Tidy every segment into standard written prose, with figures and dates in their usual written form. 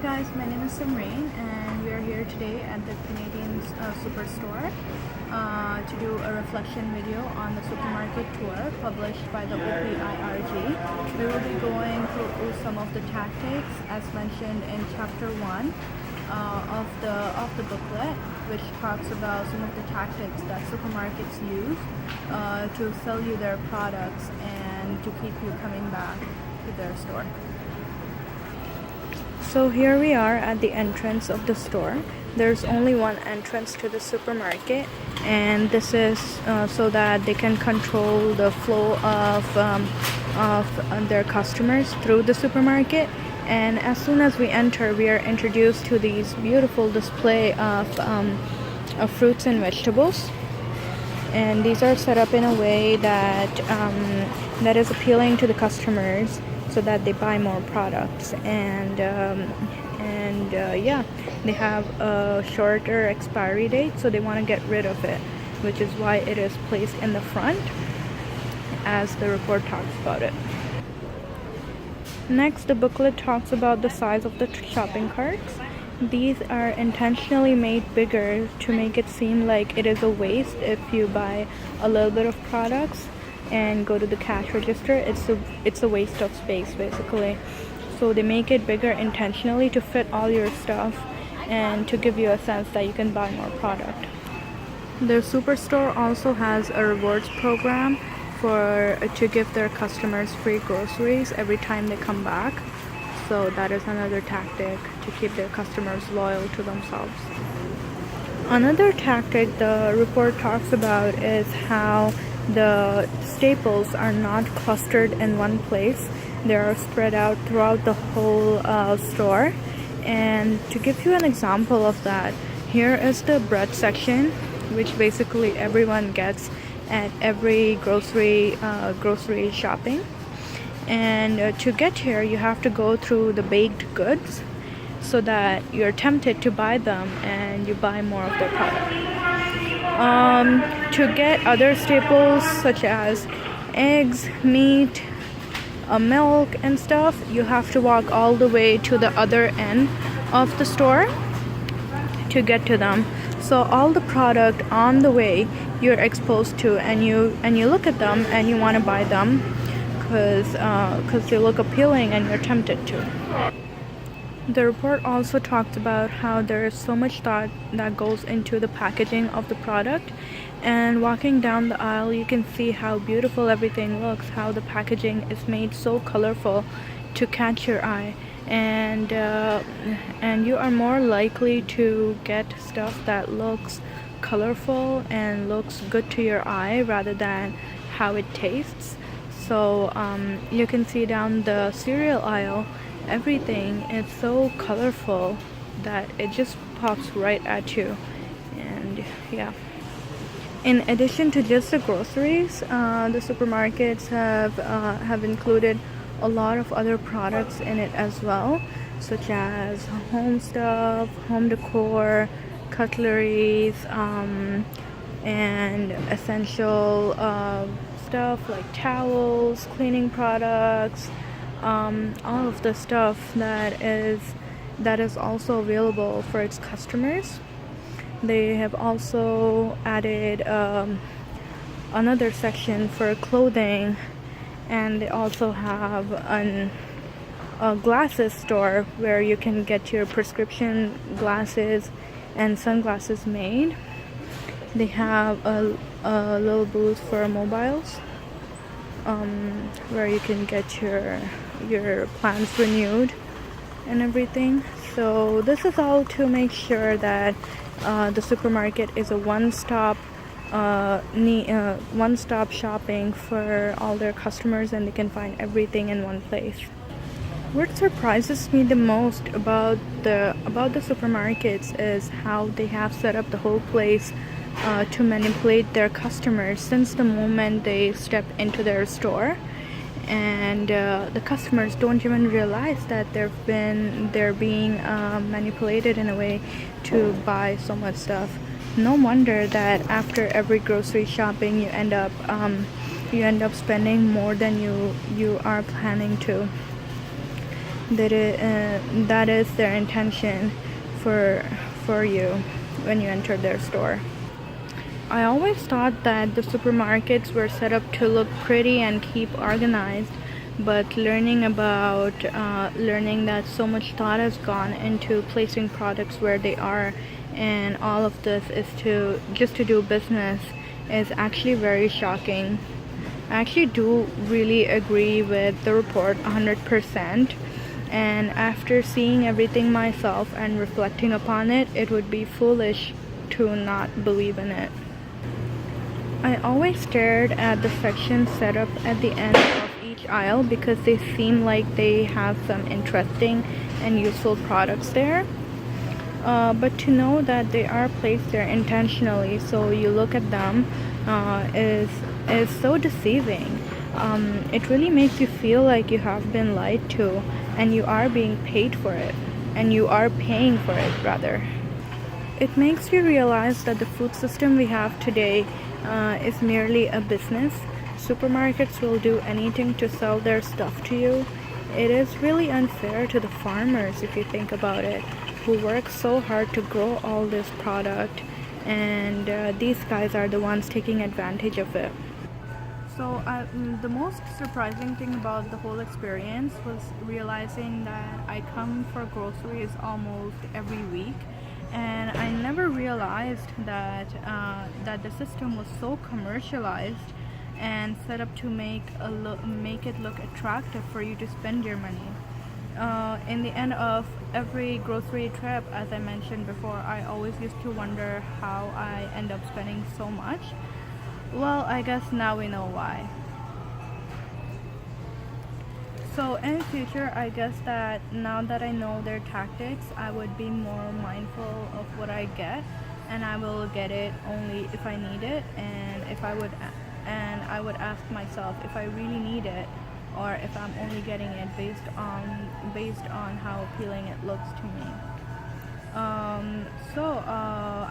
guys, my name is Simreen and we are here today at the Canadian Superstore to do a reflection video on the supermarket tour published by the OPIRG. We will be going through some of the tactics as mentioned in chapter 1 of the booklet, which talks about some of the tactics that supermarkets use to sell you their products and to keep you coming back to their store. So here we are at the entrance of the store. There's only one entrance to the supermarket, and this is so that they can control the flow of their customers through the supermarket. And as soon as we enter, we are introduced to these beautiful display of fruits and vegetables, and these are set up in a way that that is appealing to the customers, so that they buy more products. And yeah, they have a shorter expiry date, so they want to get rid of it, which is why it is placed in the front, as the report talks about it. Next, the booklet talks about the size of the shopping carts. These are intentionally made bigger to make it seem like it is a waste if you buy a little bit of products and go to the cash register. It's a waste of space, basically. So they make it bigger intentionally to fit all your stuff and to give you a sense that you can buy more product. Their superstore also has a rewards program to give their customers free groceries every time they come back. So that is another tactic to keep their customers loyal to themselves. Another tactic the report talks about is how the staples are not clustered in one place. They are spread out throughout the whole store. And to give you an example of that, here is the bread section, which basically everyone gets at every grocery shopping. And to get here, you have to go through the baked goods, so that you're tempted to buy them and you buy more of their product. To get other staples such as eggs, meat, milk and stuff, you have to walk all the way to the other end of the store to get to them. So all the product on the way you're exposed to, and you look at them and you want to buy them because they look appealing and you're tempted to. The report also talked about how there is so much thought that goes into the packaging of the product, and walking down the aisle you can see how beautiful everything looks, how the packaging is made so colorful to catch your eye, and you are more likely to get stuff that looks colorful and looks good to your eye rather than how it tastes. So you can see down the cereal aisle, everything is so colorful that it just pops right at you. And yeah, in addition to just the groceries, the supermarkets have included a lot of other products in it as well, such as home stuff, home decor, cutleries, and essential stuff like towels, cleaning products, all of the stuff that is also available for its customers. They have also added another section for clothing, and they also have a glasses store where you can get your prescription glasses and sunglasses made. They have a little booth for mobiles, where you can get your plans renewed and everything. So this is all to make sure that the supermarket is a one-stop shopping for all their customers, and they can find everything in one place. What surprises me the most about the supermarkets is how they have set up the whole place to manipulate their customers since the moment they step into their store. And the customers don't even realize that they're being manipulated in a way to buy so much stuff. No wonder that after every grocery shopping you end up spending more than you are planning to. that is their intention for you when you enter their store. I always thought that the supermarkets were set up to look pretty and keep organized, but learning that so much thought has gone into placing products where they are, and all of this is just to do business, is actually very shocking. I actually do really agree with the report 100%, and after seeing everything myself and reflecting upon it, it would be foolish to not believe in it. I always stared at the sections set up at the end of each aisle because they seem like they have some interesting and useful products there. But to know that they are placed there intentionally, so you look at them, is so deceiving. It really makes you feel like you have been lied to, and you are being paid for it, and you are paying for it rather. It makes you realize that the food system we have today is merely a business. Supermarkets will do anything to sell their stuff to you. It is really unfair to the farmers, if you think about it, who work so hard to grow all this product, and these guys are the ones taking advantage of it. So the most surprising thing about the whole experience was realizing that I come for groceries almost every week, and I never realized that the system was so commercialized and set up to make it look attractive for you to spend your money. In the end of every grocery trip, as I mentioned before, I always used to wonder how I end up spending so much. Well, I guess now we know why. So in the future, I guess that now that I know their tactics, I would be more mindful of what I get, and I will get it only if I need it, and I would ask myself if I really need it, or if I'm only getting it based on how appealing it looks to me.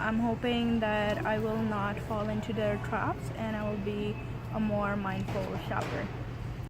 I'm hoping that I will not fall into their traps, and I will be a more mindful shopper.